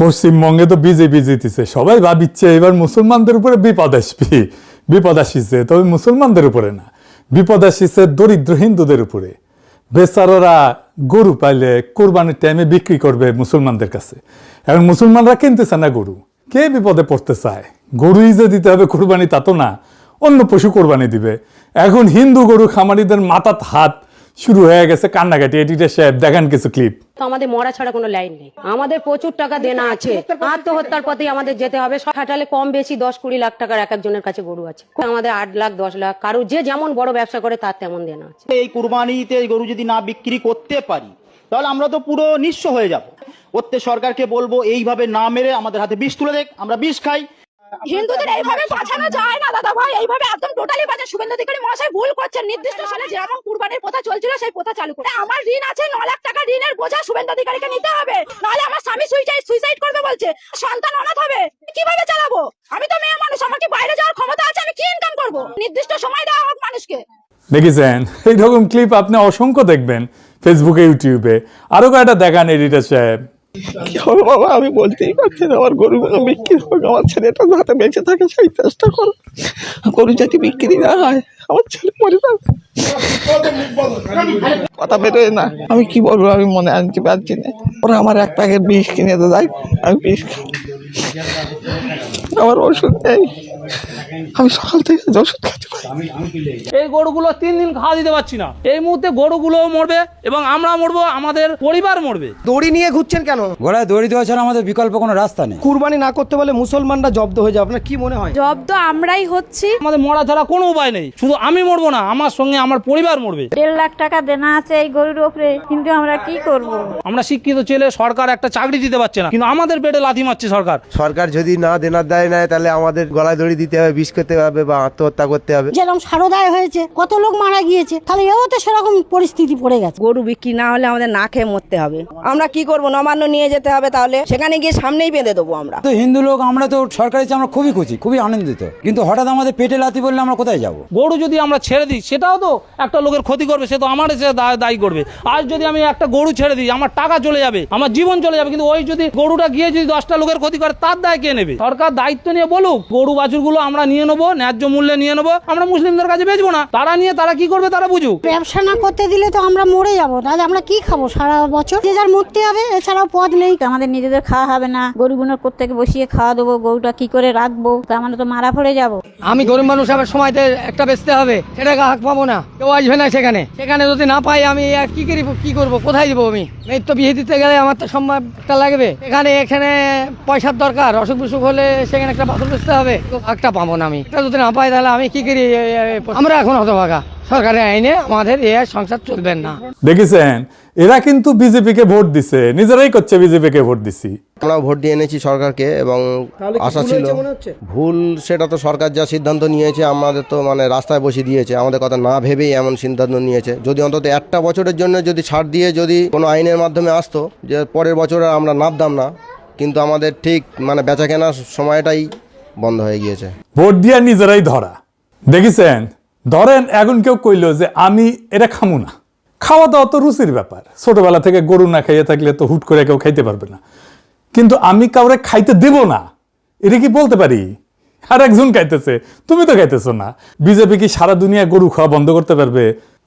পশ্চিমবঙ্গে তো বিজেপি জিতেছে, সবাই ভাবিচ্ছে এবার মুসলমানদের উপরে বিপদ আসিছে, তবে মুসলমানদের উপরে না, বিপদ আসিছে দরিদ্র হিন্দুদের উপরে। বেচারারা গরু পাইলে কোরবানির টাইমে বিক্রি করবে মুসলমানদের কাছে, এখন মুসলমানরা কিনতেছে না গরু, কে বিপদে পড়তে চায়? গরুই যে দিতে হবে কোরবানি তা তো না, অন্য পশু কোরবানি দিবে। এখন হিন্দু গরু খামারিদের মাথাত হাত শুরু হয়ে গেছে কান্নাকাটি। এডিটর সাহেব দেখান কিছু ক্লিপ। আমাদের মরা ছাড়া কোনো লাইন নেই, আমাদের প্রচুর টাকা দেনা আছে, আত্মহত্যার পথে আমাদের যেতে হবে। খাটালে কম বেশি 10-20 লাখ টাকার এক একজনের কাছে গরু আছে, আমাদের 8 লাখ 10 লাখ, কারো যে যেমন বড় ব্যবসা করে তার তেমন দেনা আছে। এই কুরবানিতে গরু যদি না বিক্রি করতে পারি তাহলে আমরা তো পুরো নিঃস্ব হয়ে যাব। প্রত্যেক সরকারকে বলবো এইভাবে না মেরে আমাদের হাতে বিষ তুলে দেখ, আমরা বিষ খাই। হিন্দুদের এইভাবে বাঁচানো যায় না দাদা ভাই, এইভাবে একদম টোটালি বাঁচা। শুভেন্দু অধিকারী মহাশয় ভুল করছেন, নির্দিষ্ট সালে যেমন কুরবানির প্রথা চলছিল সেই প্রথা চালু করে। আমার ঋণ আছে 9 লাখ টাকা, ঋণের বোঝা শুভেন্দু অধিকারীকে নিতে হবে, নাহলে আমার স্বামী সুইসাইড করবে বলছে, সন্তান অনাথ হবে, কিভাবে চালাবো? আমি তো মেয়ে মানুষ, আমার কি বাইরে যাওয়ার ক্ষমতা আছে? আমি কি ইনকাম করব? নির্দিষ্ট সময় দেওয়া হোক মানুষকে। দেখেছেন এইরকম ক্লিপ আপনি অসংখ্য দেখবেন ফেসবুকে, ইউটিউবে। আরো কয়েকটা দেখান এডিটর সাহেব। কি হবে বাবা, আমি বলতেই পারছি না। আমার গরুগুলো বিক্রি হোক, আমার ছেলেটা যাতে বেঁচে থাকে সেই চেষ্টা করো। গরু যদি বিক্রি না হয় আমার ছেলে মরে যাবে, কথা বেরোয় না। আমি কি বলবো, আমি মনে আনতে পারছি না। ওরা আমার এক প্যাকেট বিষ কিনে তো যায়, আমি বিষ খাই, আমার ওষুধ নেই, আমি সকাল থেকে ওষুধ খেতে পারি। এই গরুগুলো 3 দিন খাওয়া দিতে পারছি না। এই মুহূর্তে গরুগুলোও মরবে এবং আমরা মরবো, আমাদের পরিবার মরবে। দড়ি নিয়ে ঘুরছেন কেন? গলায় দড়ি দেওয়া ছাড়া আমাদের বিকল্প কোনো রাস্তা নেই। কুরবানি না করতে পারলে মুসলমানরা জব্দ হয়ে যাবে, আপনার কি মনে হয়? জব্দ আমরাই হচ্ছি, আমাদের মরা ছাড়া কোনো উপায় নেই। শুধু আমি মরবো না, আমার সঙ্গে আমার পরিবার মরবে। 1.5 লাখ টাকা দেনা আছে এই গরুর উপরে, কিন্তু আমরা কি করব? আমরা শিক্ষিত ছেলে, সরকার একটা চাকরি দিতে পারছে না, কিন্তু আমাদের পেটে লাথি মারছে সরকার। সরকার যদি না দেনার দায় নেয় তাহলে আমাদের গলায় দড়ি দিতে হবে, বিষ করতে হবে বা আত্মহত্যা করতে হবে। যেরকম সারদায় হয়েছে, কত লোক মারা গিয়েছে, তাহলে এও তো সেরকম পরিস্থিতি পড়ে গেছে। গরু বিক্রি না হলে আমাদের না খেয়ে মরতে হবে। আমরা কি করব? নবান্ন নিয়ে যেতে হবে, তাহলে সেখানে গিয়ে সামনেই বেঁধে দেবো আমরা। তো হিন্দু লোক আমরা তো সরকারি আমরা খুবই খুশি, খুবই আনন্দিত, কিন্তু হঠাৎ আমাদের পেটে লাথি বললে আমরা কোথায় যাব? গরু যদি আমরা ছেড়ে দিই সেটাও তো একটা লোকের ক্ষতি করবে, সে তো আমার এসে দায়ী করবে। আজ যদি আমি একটা গরু ছেড়ে দিই, আমার টাকা চলে যাবে, আমার জীবন চলে যাবে, কিন্তু ওই যদি গরুটা গিয়ে যদি 10টা লোকের ক্ষতি করে, তার দায় কে নেবে? সরকার দায়িত্ব নিয়ে বলুক, গরু বাছুরগুলো আমরা নিয়ে নেবো, ন্যায্য মূল্যে নিয়ে নেবো, আমরা মুসলিমদের কাছে বেচবো না। তারা নিয়ে তারা কি করবে তারা বুঝুক। ব্যবসা না করতে দিলে তো আমরা মরে যাবো, তাহলে আমরা কি খাবো সারা বছর? যে যার মরতে হবে, এছাড়াও পথ নেই। আমাদের নিজেদের খাওয়া হবে না, গরুগুলোর কোত্থেকে বসিয়ে খাওয়া দেবো, গরুটা কি করে রাখবো? আমরা তো মারা পড়ে যাবো। আমি গরিব মানুষ, আমার সময়তে একটা বেচতে হবে, সেটা হাক পাবো না, কেউ আসবে না সেখানে। সেখানে যদি না পাই আমি কি করবো, কোথায় দিব? আমি মেয়ের তো বিয়ে দিতে গেলে আমার তো সময়টা লাগবে, এখানে পয়সার দরকার, অসুখ বিসুখ হলে সেখানে একটা বাসন বেচতে হবে, একটা পাবো না। আমি এটা যদি না পাই তাহলে আমি কি করি? আমরা এখন হতভাগা, সরকারের আইনে আমাদের সংসার চলবে না। দেখেছেন, এরা কিন্তু বিজেপিকে ভোট দিছে, নিজেরাই করছে বিজেপিকে ভোট দিছি। আমরা ভোট দিয়ে এনেছি সরকারকে এবং আশা ছিল ভুল, সেটা তো সরকার যা সিদ্ধান্ত নিয়েছে আমাদের তো মানে রাস্তায় বসিয়ে দিয়েছে, আমাদের কথা না ভেবেই এমন সিদ্ধান্ত নিয়েছে। যদি অন্তত একটা বছরের জন্য যদি ছাড় দিয়ে যদি কোনো আইনের মাধ্যমে আসতো যে পরের বছরে আমরা নামতাম না, কিন্তু আমাদের ঠিক মানে বেচা কেনার সময়টাই বন্ধ হয়ে গিয়েছে। ভোট দিয়া নিজেরাই ধরা। দেখেছেন, ধরেন এখন কেউ কইল যে আমি এটা খামু না, খাওয়া দাওয়া তো রুচির ব্যাপার, ছোটবেলা থেকে গরু না খাইয়ে থাকলে তো হুট করে কেউ খাইতে পারবে না, কিন্তু আমি কাউরে খাইতে দেব না, এটা কি বলতে পারি? আর একজন খাইতেছে, তুমি তো খাইতেছো না। বিজেপি কি সারা দুনিয়া গরু খাওয়া বন্ধ করতে পারবে?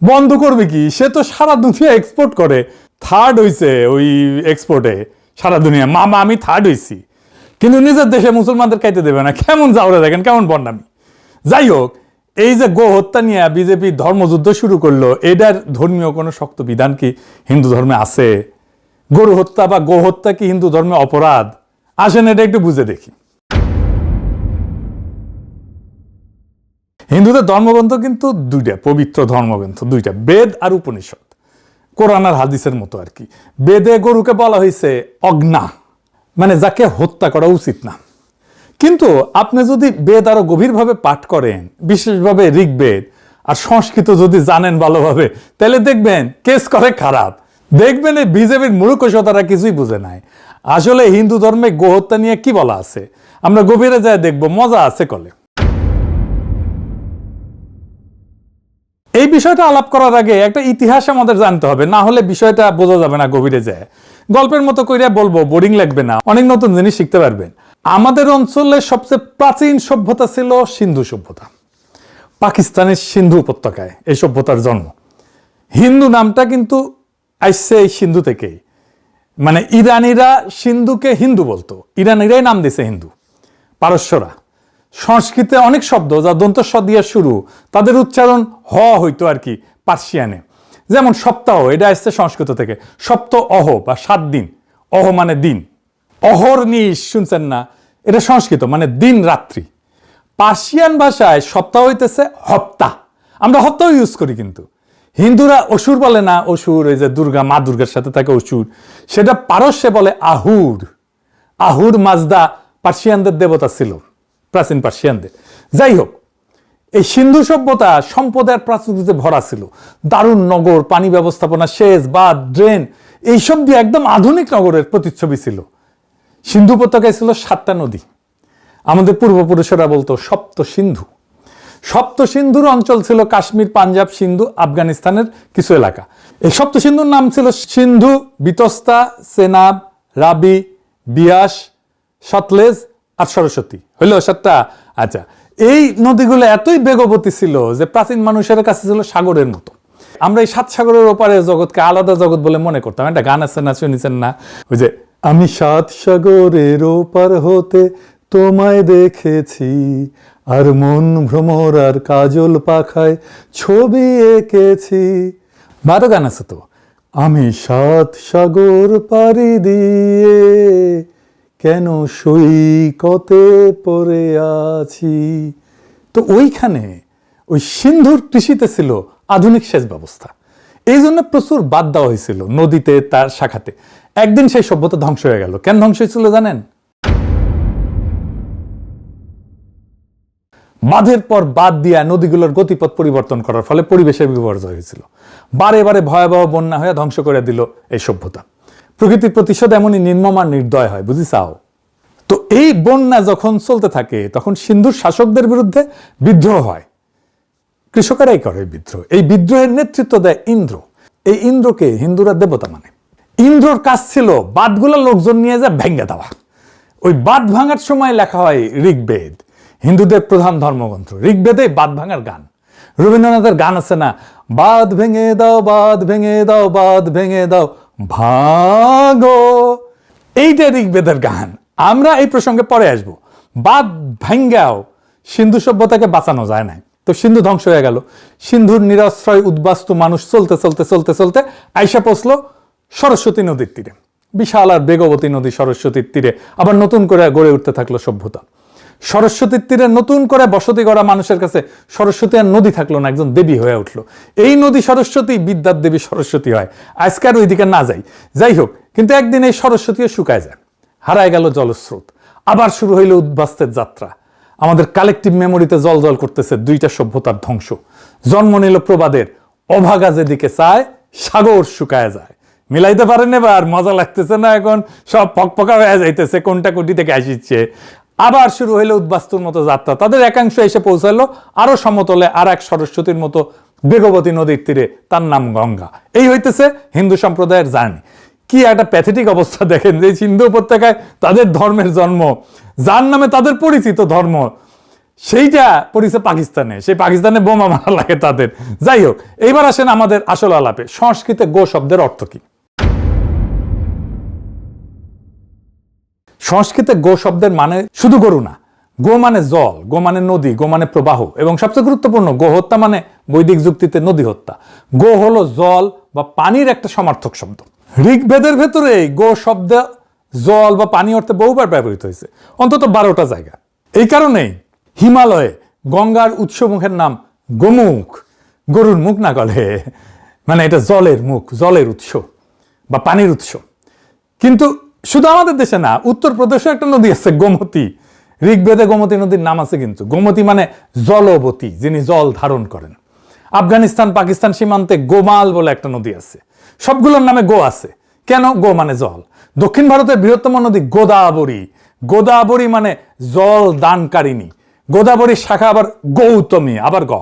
বন্ধ করবে কি? সে তো সারা দুনিয়া এক্সপোর্ট করে, 3rd হইছে ওই এক্সপোর্টে সারা দুনিয়া। মামা আমি 3rd হইছি, কিন্তু নিজের দেশে মুসলমানদের খাইতে দেবে না। কেমন যাওয়া দেখেন, কেমন বন্যামি। যাই হোক, এই যে গো হত্যা নিয়ে বিজেপি ধর্মযুদ্ধ শুরু করলো, এটার ধর্মীয় কোনো শক্ত বিধান কি হিন্দু ধর্মে আছে? গরু হত্যা বা গো হত্যা কি হিন্দু ধর্মে অপরাধ? আসেন এটা একটু বুঝে দেখি। হিন্দুদের ধর্মগ্রন্থ কিন্তু 2টা, পবিত্র ধর্মগ্রন্থ 2টা, বেদ আর উপনিষদ, কোরআন আর হাদিসের মতো আর কি। বেদে গরুকে বলা হয়েছে অজ্ঞা, মানে যাকে হত্যা করা উচিত না। কিন্তু আপনি যদি বেদ আরো গভীরভাবে পাঠ করেন, বিশেষভাবে ঋগ্বেদ আর সংস্কৃত যদি জানেন ভালোভাবে, তাহলে দেখবেন কেস করে খারাপ। দেখবেন এই বিজেপির মূর্খতারা কিছুই বুঝে নাই। আসলে হিন্দু ধর্মে গোহত্যা নিয়ে কি বলা আছে আমরা গভীরে যায় দেখবো, মজা আছে কলে। এই বিষয়টা আলাপ করার আগে একটা ইতিহাস আমাদের জানতে হবে, না হলে বিষয়টা বোঝা যাবে না গভীরে যায়। গল্পের মতো কইরা বলবো, বোরিং লাগবে না, অনেক নতুন জিনিস শিখতে পারবেন। আমাদের অঞ্চলে সবচেয়ে প্রাচীন সভ্যতা ছিল সিন্ধু সভ্যতা। পাকিস্তানের সিন্ধু উপত্যকায় এই সভ্যতার জন্ম। হিন্দু নামটা কিন্তু আসছে এই সিন্ধু থেকেই, মানে ইরানিরা সিন্ধুকে হিন্দু বলতো, ইরানিরাই নাম দিছে হিন্দু। পারস্যরা, সংস্কৃতে অনেক শব্দ যা দন্ত স দিয়ে শুরু, তাদের উচ্চারণ হ হইতো আর কি পার্সিয়ানে। যেমন সপ্তাহ, এটা আসছে সংস্কৃত থেকে, সপ্ত অহ বা 7 দিন, অহ মানে দিন। অহর নিশ শুনছেন না, এটা সংস্কৃত মানে দিন রাত্রি। পার্সিয়ান ভাষায় সপ্তাহ হইতেছে হপ্তা, আমরা হপ্তাহ ইউজ করি, কিন্তু হিন্দুরা অসুর বলে না, অসুর ওই যে দুর্গা, মা দুর্গার সাথে থাকে অসুর, সেটা পারস্যে বলে আহুর। আহুর মাজদা পার্সিয়ানদের দেবতা ছিল, প্রাচীন পার্সিয়ানদের। যাই হোক, এই সিন্ধু সভ্যতা সম্পদের প্রাচুর্যে ভরা ছিল। দারুণ নগর, পানি ব্যবস্থাপনা, সেচ, বাঁধ, ড্রেন, এইসব দিয়ে একদম আধুনিক নগরের প্রতিচ্ছবি ছিল। সিন্ধু উপত্যকায় ছিল 7টা নদী। আমাদের পূর্বপুরুষেরা বলতো সপ্ত সিন্ধু। সপ্ত সিন্ধুর অঞ্চল ছিল কাশ্মীর, পাঞ্জাব, সিন্ধু, আফগানিস্তানের কিছু এলাকা। এই সপ্ত সিন্ধুর নাম ছিল সিন্ধু, বিতস্তা, সেনাব, রাবি, বিয়াস, সতলেজ আর সরস্বতী। হইল 7টা? আচ্ছা, এই নদীগুলো এতই বেগবতী ছিল যে প্রাচীন মানুষের কাছে ছিল সাগরের মতো। আমরা এই 7 সাগরের ওপারের জগৎকে আলাদা জগৎ বলে মনে করতাম। একটা গান আছে না, শুনেছেন না, ওই যে আমি 7 সাগরের ওপার হতে তোমায় দেখেছি, আর মন ভ্রমর আর কাজল পাখায় ছবি এঁকেছি। বারো গান আছে তো, আমি 7 সাগর পাড়ি দিয়ে কেন সৈকতে পড়ে আছি। তো ওইখানে ওই সিন্ধুর কৃষিতে ছিল আধুনিক সেচ ব্যবস্থা, এই জন্য প্রচুর বাদ দেওয়া হয়েছিল নদীতে, তার শাখাতে। একদিন সেই সভ্যতা ধ্বংস হয়ে গেল। কেন ধ্বংস হয়েছিল জানেন? বাঁধের পর বাদ দিয়া নদীগুলোর গতিপথ পরিবর্তন করার ফলে পরিবেশের বিপর্যয় হয়েছিল। বারে বারে ভয়াবহ বন্যা হয়ে ধ্বংস করে দিল এই সভ্যতা। প্রকৃতির প্রতিশোধ এমনই নির্মম আর নির্দয় হয়, বুঝিছাও? তো এই বন্যা যখন চলতে থাকে তখন সিন্ধুর শাসকদের বিরুদ্ধে বিদ্রোহ হয়। কৃষকেরাই করে বিদ্রোহ। এই বিদ্রোহের নেতৃত্ব দেয় ইন্দ্র। এই ইন্দ্রকে হিন্দুরা দেবতা মানে। ইন্দ্রর কাজ ছিল বাঁধগুলো লোকজন নিয়ে যা ভেঙে দেওয়া। ওই বাঁধ ভাঙার সময় লেখা হয় ঋগ্বেদ, হিন্দুদের প্রধান ধর্মগ্রন্থ। ঋগ্বেদে বাঁধ ভাঙার গান। রবীন্দ্রনাথের গান আছে না, বাঁধ ভেঙে দাও, বাঁধ ভেঙে দাও, বাঁধ ভেঙে দাও, ভাগো। এইটা ঋগ্বেদের গান। আমরা এই প্রসঙ্গে পরে আসবো। বাঁধ ভাঙ্গাও সিন্ধু সভ্যতাকে বাঁচানো যায় না। তো সিন্ধু ধ্বংস হয়ে গেল। সিন্ধুর নিরাশ্রয় উদ্বাস্তু মানুষ চলতে চলতে চলতে চলতে আইসা পৌঁছল সরস্বতী নদীর তীরে। বিশাল আর বেগবতী নদী সরস্বতীর তীরে আবার নতুন করে গড়ে উঠতে থাকলো সভ্যতা। সরস্বতীর তীরে নতুন করে বসতি গড়া মানুষের কাছে সরস্বতী আর নদী থাকলো না, একজন দেবী হয়ে উঠলো। এই নদী সরস্বতী, বিদ্যার দেবী সরস্বতী হয়। আজকার ওইদিকে না যাই, যাই হোক, কিন্তু একদিন এই সরস্বতীও শুকায় যায়, হারায় গেল জলস্রোত। আবার শুরু হইল উদ্বাস্তের যাত্রা। আমাদের কালেকটিভ মেমোরিতে জল জল করতেছে 2টা সভ্যতার ধ্বংস। জন্ম নিল প্রবাদের, অভাগা যেদিকে চায় সাগর শুকায় যায়। মিলাইতে পারেন এবার? মজা লাগতেছে না? এখন সব পকপকা হয়ে যাইতেছে, কোনটা কোটি থেকে আসিচ্ছে। আবার শুরু হইলো উদ্বাস্তুর মতো যাত্রা। তাদের একাংশ এসে পৌঁছালো আরো সমতলে আর এক সরস্বতীর মতো বেগবতী নদীর তীরে, তার নাম গঙ্গা। এই হইতেছে হিন্দু সম্প্রদায়ের জার্নি। কি একটা প্যাথেটিক অবস্থা দেখেন, যে সিন্ধু উপত্যকায় তাদের ধর্মের জন্ম, যার নামে তাদের পরিচিত ধর্ম, সেইটা পরিচয় পাকিস্তানে। সেই পাকিস্তানে বোমা মারা লাগে তাদের। যাই হোক, এইবার আসেন আমাদের আসল আলাপে। সংস্কৃতে গো শব্দের অর্থ কি? সংস্কৃতে গো শব্দের মানে শুধু গরু না। গো মানে জল, গো মানে নদী, গো মানে প্রবাহ, এবং সবচেয়ে গুরুত্বপূর্ণ গো হত্যা মানে বৈদিক যুক্তিতে নদী হত্যা। গো হলো জল বা পানির একটা সমার্থক শব্দ। ঋগ্বেদের ভেতরে গো শব্দ জল বা পানি অর্থে বহুবার ব্যবহৃত হয়েছে, অন্তত 12টা জায়গা। এই কারণেই হিমালয়ে গঙ্গার উৎসমুখের নাম গোমুখ। গরুর মুখ না গলে, মানে এটা জলের মুখ, জলের উৎস বা পানির উৎস। কিন্তু শুধু আমাদের দেশে না, উত্তরপ্রদেশে একটা নদী আছে গোমতী। ঋগ্বেদে গোমতী নদীর নাম আছে, কিন্তু গোমতী মানে জলবতী, যিনি জল ধারণ করেন। আফগানিস্তান পাকিস্তান সীমান্তে গোমাল বলে একটা নদী আছে। সবগুলোর নামে গো আছে। কেন? গো মানে জল। দক্ষিণ ভারতের বৃহত্তম নদী গোদাবরী। গোদাবরী মানে জল দানকারিণী। গোদাবরীর শাখা আবার গৌতমী, আবার গ।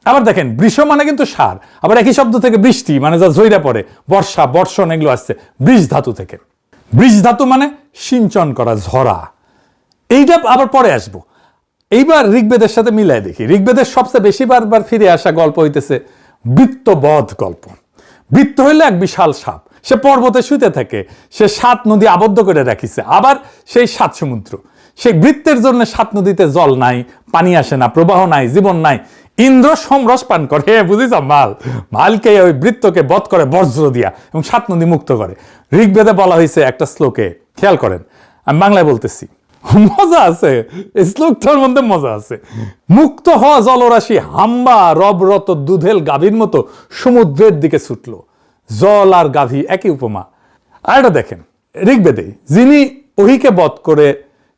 আবার দেখেন বৃষ মানে কিন্তু সার, আবার একই শব্দ থেকে বৃষ্টি মানে যা ঝইরা পড়ে, বর্ষা, বর্ষণ এগুলো আসছে বৃষ ধাতু থেকে। বৃষ ধাতু মানে সিঞ্চন করা, ঝরা। এইটা আবার পরে আসবো। এইবার ঋগ্বেদের সাথে মিলাই দেখি। ঋগ্বেদের সবচেয়ে বেশি বারবার ফিরে আসা গল্প হইতেছে বৃত্তবধ গল্প। বৃত্ত হইলে এক বিশাল সাপ, সে পর্বতে শুতে থাকে, সে 7 নদী আবদ্ধ করে রাখিছে, আবার সেই 7 সমুদ্র। সেই বৃত্তের জন্য 7 নদীতে জল নাই, পানি আসে না, প্রবাহ নাই, জীবন নাই। ইন্দ্র সমরস পান করে, বুঝিস মালকে ওই বৃত্তকে বধ করে বজ্র দিয়া এবং 7 নদী মুক্ত করে। ঋগ্বেদে বলা হয়েছে একটা শ্লোকে, খেয়াল করেন, আমি বাংলায় বলতেছি, মজা আছে এই শ্লোকটার মধ্যে, মজা আছে। মুক্ত হওয়া জলরাশি হাম্বা রবরত দুধেল গাভীর মতো সমুদ্রের দিকে ছুটলো। জল আর গাভী একই উপমা। আর এটা দেখেন ঋগ্বেদে, যিনি ওহিকে বধ করে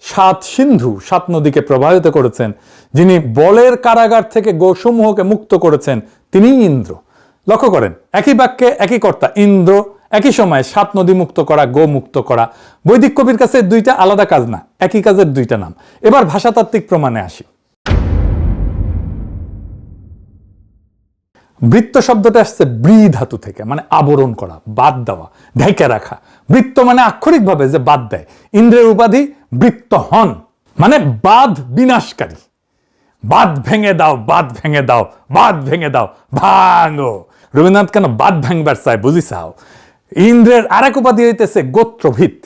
7 সিন্ধু 7 নদীকে প্রবাহিত করেছেন, যিনি বলের কারাগার থেকে গোসমূহকে মুক্ত করেছেন, তিনিই ইন্দ্র। লক্ষ্য করেন একই বাক্যে একই কর্তা, ইন্দ্র, একই সময়ে 7 নদী মুক্ত করা, গো মুক্ত করা। বৈদিক কবির কাছে 2টা আলাদা কাজ না, একই কাজের 2টা নাম। এবার ভাষাতাত্ত্বিক প্রমাণে আসি। বৃত্ত শব্দটা আসছে ব্রি ধাতু থেকে, মানে আবরণ করা, বাদ দেওয়া, ঢেকে রাখা। বৃত্ত মানে আক্ষরিকভাবে যে বাদ দেয়। ইন্দ্রের উপাধি বৃত্ত হন, মানে বাদ বিনাশকারী। বাদ ভেঙে দাও, বাদ ভেঙে দাও, বাদ ভেঙে দাও, ভাঙো। রবীন্দ্রনাথ কেন বাদ ভাঙবার চায় বুঝিছাও। ইন্দ্রের আরেক উপাধি হইতেছে গোত্রভিত,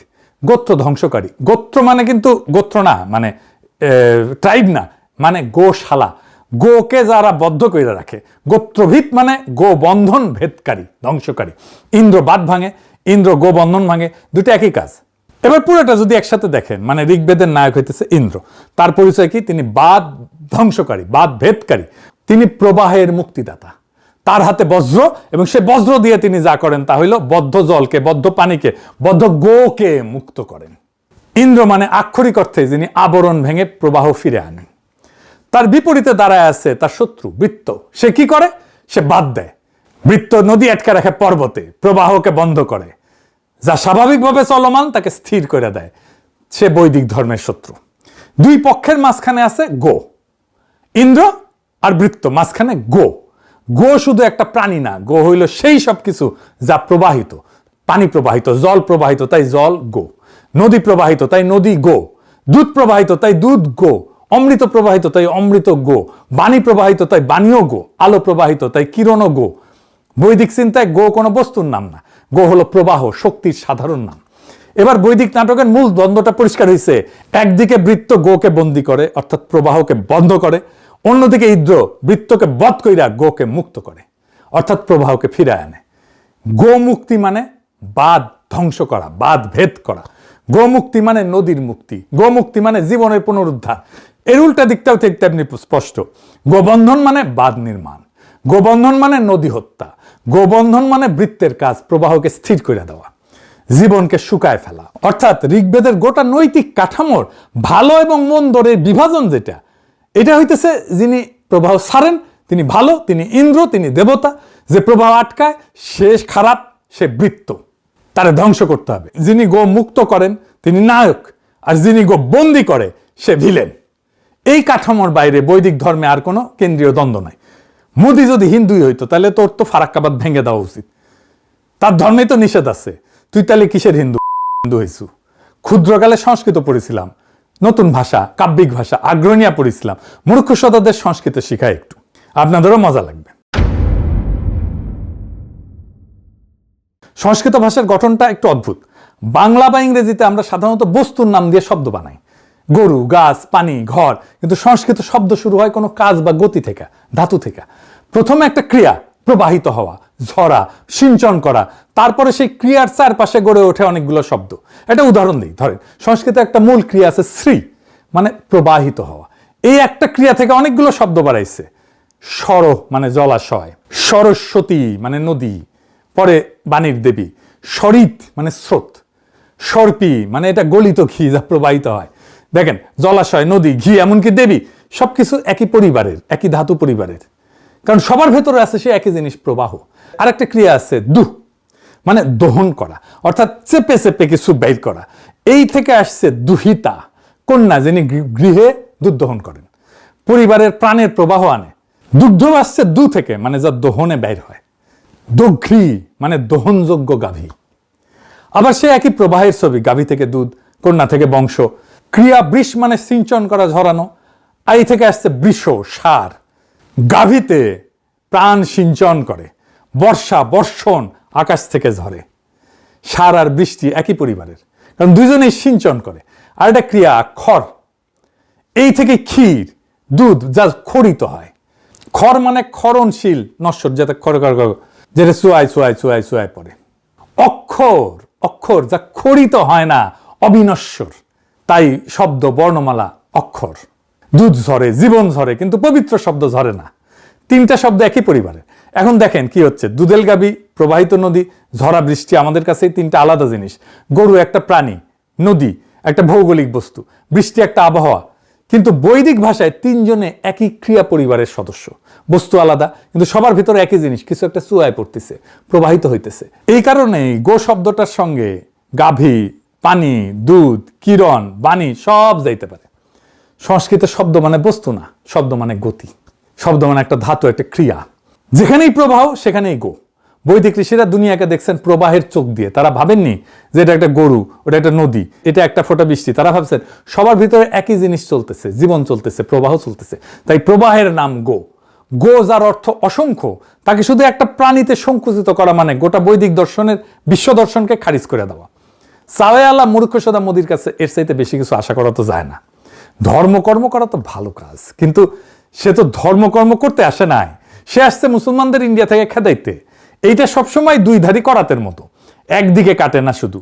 গোত্র ধ্বংসকারী। গোত্র মানে কিন্তু গোত্র না, মানে ট্রাইব না, মানে গোশালা, গোকে যারা বদ্ধ করে রাখে। গোত্রভিত মানে গো বন্ধন ভেদকারী, ধ্বংসকারী। ইন্দ্র বাদ ভাঙে, ইন্দ্র গো বন্ধন ভাঙে, দুটো একই কাজ। এবার পুরোটা যদি একসাথে দেখেন, মানে ঋগ্বেদের নায়ক হইতেছে ইন্দ্র। তার পরিচয় কি? তিনি বাদ ধ্বংসকারী, বাদ ভেদকারী। তিনি প্রবাহের মুক্তিদাতা। তার হাতে বজ্র, এবং সে বজ্র দিয়ে তিনি যা করেন তা হইল বদ্ধ জলকে, বদ্ধ পানিকে, বদ্ধ গোকে মুক্ত করেন। ইন্দ্র মানে আক্ষরিক অর্থে যিনি আবরণ ভেঙে প্রবাহ ফিরে আনেন। তার বিপরীতে দাঁড়ায় আছে তার শত্রু বৃত্ত। সে কি করে? সে বাদ দেয়। বৃত্ত নদী আটকে রাখে পর্বতে, প্রবাহকে বন্ধ করে। যা স্বাভাবিকভাবে চলমান তাকে স্থির করে দেয়। সে বৈদিক ধর্মের শত্রু। 2 পক্ষের মাঝখানে আছে গো। ইন্দ্র আর বৃত্ত, মাঝখানে গো। গো শুধু একটা প্রাণী না, গো হইল সেই সব কিছু যা প্রবাহিত। পানি প্রবাহিত, জল প্রবাহিত, তাই জল গো। নদী প্রবাহিত, তাই নদী গো। দুধ প্রবাহিত, তাই দুধ গো। অমৃত প্রবাহিত, তাই অমৃত গো। বাণী প্রবাহিত, তাই বাণীও গো। আলো প্রবাহিত, তাই কিরণও গো। বৈদিক চিন্তায় গো কোনো বস্তুর নাম না, গো হলো প্রবাহ, শক্তির সাধারণ নাম। এবার বৈদিক নাটকের মূল দ্বন্দ্বটা পরিষ্কার হয়েছে। একদিকে বৃত্ত গোকে বন্দী করে, অর্থাৎ প্রবাহকে বন্ধ করে। অন্যদিকে ইন্দ্র বৃত্তকে বধ কইরা গোকে মুক্ত করে, অর্থাৎ প্রবাহকে ফিরায় আনে। গো মুক্তি মানে বাদ ধ্বংস করা, বাদ ভেদ করা। গো মুক্তি মানে নদীর মুক্তি। গো মুক্তি মানে জীবনের পুনরুদ্ধার। এর উল্টা দিকটাও ঠিক তেমনি স্পষ্ট। গোবন্ধন মানে বাদ নির্মাণ। গোবন্ধন মানে নদী হত্যা। গোবন্ধন মানে বৃত্তের কাজ, প্রবাহকে স্থির করে দেওয়া, জীবনকে শুকায় ফেলা। অর্থাৎ ঋগ্বেদের গোটা নৈতিক কাঠামোর ভালো এবং মন্দর বিভাজন যেটা, এটা হইতেছে যিনি প্রবাহ ছাড়েন তিনি ভালো, তিনি ইন্দ্র, তিনি দেবতা। যে প্রবাহ আটকায় সে খারাপ, সে বৃত্ত, তারে ধ্বংস করতে হবে। যিনি গো মুক্ত করেন তিনি নায়ক, আর যিনি গো বন্দি করে সে ভিলেন। এই কাঠামোর বাইরে বৈদিক ধর্মে আর কোনো কেন্দ্রীয় দ্বন্দ্ব নাই। মোদি যদি হিন্দুই হইতো তাহলে তোর তো ফারাক্কাবাদ ভেঙে দেওয়া উচিত। তার ধর্মে তো নিষেধ আছে। তুই তাহলে কিসের হিন্দু হইছু? ক্ষুদ্রকালে সংস্কৃত পড়েছিলাম, নতুন ভাষা, কাব্যিক ভাষা, আগ্রহণীয়া পড়েছিলাম। মূর্খ সদাদের সংস্কৃত শিখায় একটু, আপনাদেরও মজা লাগবে। সংস্কৃত ভাষার গঠনটা একটু অদ্ভুত। বাংলা বা ইংরেজিতে আমরা সাধারণত বস্তুর নাম দিয়ে শব্দ বানাই, গরু, গাছ, পানি, ঘর। কিন্তু সংস্কৃত শব্দ শুরু হয় কোনো কাজ বা গতি থেকে, ধাতু থেকে। প্রথমে একটা ক্রিয়া, প্রবাহিত হওয়া, ঝরা, সিঞ্চন করা। তারপরে সেই ক্রিয়ার চারপাশে গড়ে ওঠে অনেকগুলো শব্দ। একটা উদাহরণ দিই, ধরেন সংস্কৃতে একটা মূল ক্রিয়া আছে শ্রী, মানে প্রবাহিত হওয়া। এই একটা ক্রিয়া থেকে অনেকগুলো শব্দ বাড়াইছে। সর মানে জলাশয়, সরস্বতী মানে নদী, পরে বাণীর দেবী। সরিত মানে স্রোত, সর্পী মানে এটা গলিত ঘি যা প্রবাহিত হয়। দেখেন জলাশয়, নদী, ঘি, এমনকি দেবী, সবকিছু একই পরিবারের, একই ধাতু পরিবারের। কারণ সবার ভেতরে আছে সে একই জিনিস, প্রবাহ। আর একটা ক্রিয়া আছে দুহ, মানে দহন করা, অর্থাৎ চেপে চেপে কিছু বের করা। এই থেকে আসছে দুহিতা, কন্যা যিনি গৃহে দুধ দহন করেন, পরিবারের প্রাণের প্রবাহ আনে। দুগ্ধ আসছে দু থেকে, মানে যা দোহনে বের হয়। দঘ্রি মানে দহনযোগ্য গাভী। আবার সে একই প্রবাহের ছবি, গাভী থেকে দুধ, কন্যা থেকে বংশ। ক্রিয়া বৃষ মানে সিঞ্চন করা, ঝরানো। আই থেকে আসছে বৃষ, সার। গাভীতে প্রাণ সিঞ্চন করে, বর্ষা বর্ষণ আকাশ থেকে ঝরে। সার আর বৃষ্টি একই পরিবারের, কারণ দুজনেই সিঞ্চন করে। আর একটা ক্রিয়া খড়, এই থেকে ক্ষীর, দুধ যা খরিত হয়। খড় মানে ক্ষরণশীল, নশ্বর, যাতে যেটা চুয়ায় পড়ে। অক্ষর, অক্ষর যা খরিত হয় না, অবিনশ্বর, তাই শব্দ বর্ণমালা অক্ষর। দুধ ঝরে, জীবন ঝরে, কিন্তু পবিত্র শব্দ ঝরে না। তিনটা শব্দ একই পরিবারের। এখন দেখেন কি হচ্ছে, দুধেল গাভী, প্রবাহিত নদী, ঝরা বৃষ্টি, আমাদের কাছে এই তিনটা আলাদা জিনিস। গরু একটা প্রাণী, নদী একটা ভৌগোলিক বস্তু, বৃষ্টি একটা আবহাওয়া। কিন্তু বৈদিক ভাষায় তিনজনে একই ক্রিয়া পরিবারের সদস্য, বস্তু আলাদা কিন্তু সবার ভিতরে একই জিনিস, কিছু একটা চুয়ায় পড়তেছে, প্রবাহিত হইতেছে। এই কারণেই গো শব্দটার সঙ্গে গাভী, পানি, দুধ, কিরণ, বাণী সব যাইতে পারে। সংস্কৃতে শব্দ মানে বস্তু না, শব্দ মানে গতি, শব্দ মানে একটা ধাতু, একটা ক্রিয়া। যেখানেই প্রবাহ সেখানেই গো। বৈদিক ঋষিরা দুনিয়াকে দেখছেন প্রবাহের চোখ দিয়ে। তারা ভাবেননি যে এটা একটা গরু, ওটা একটা নদী, এটা একটা ফোঁটা বৃষ্টি। তারা ভাবছেন সবার ভিতরে একই জিনিস চলতেছে, জীবন চলতেছে, প্রবাহ চলতেছে। তাই প্রবাহের নাম গো। গো যার অর্থ অসংখ্য, তাকে শুধু একটা প্রাণীতে সংকুচিত করা মানে গোটা বৈদিক দর্শনের বিশ্ব দর্শনকে খারিজ করে দেওয়া। সাওয়ে আল্লাহ মূর্খ সদা মোদির কাছে এর চাইতে বেশি কিছু আশা করা তো যায় না। ধর্মকর্ম করা তো ভালো কাজ, কিন্তু সে তো ধর্মকর্ম করতে আসে নাই, সে আসছে মুসলমানদের ইন্ডিয়া থেকে খেদাইতে। এইটা সবসময় দুই ধারি করাতের মতো, একদিকে কাটে না, শুধু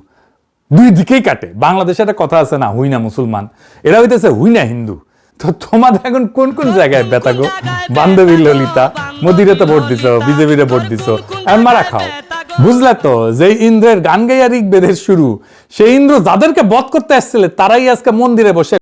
দুই দিকেই কাটে। বাংলাদেশে একটা কথা আছে না, হুই না মুসলমান, এরা হইতেছে হুই না হিন্দু। তো তোমাদের এখন কোন কোন জায়গায় ব্যথা গো? বান্ধবী ললিতা, মোদিরে তো ভোট দিছো, বিজেপিরে ভোট দিছো, আর মারা খাও। বুঝলে তো, যে ইন্দ্রের গান গাইয়া ঋগ্বেদের শুরু, সেই ইন্দ্র যাদেরকে বধ করতে আসছিল তারাই আজকে মন্দিরে বসে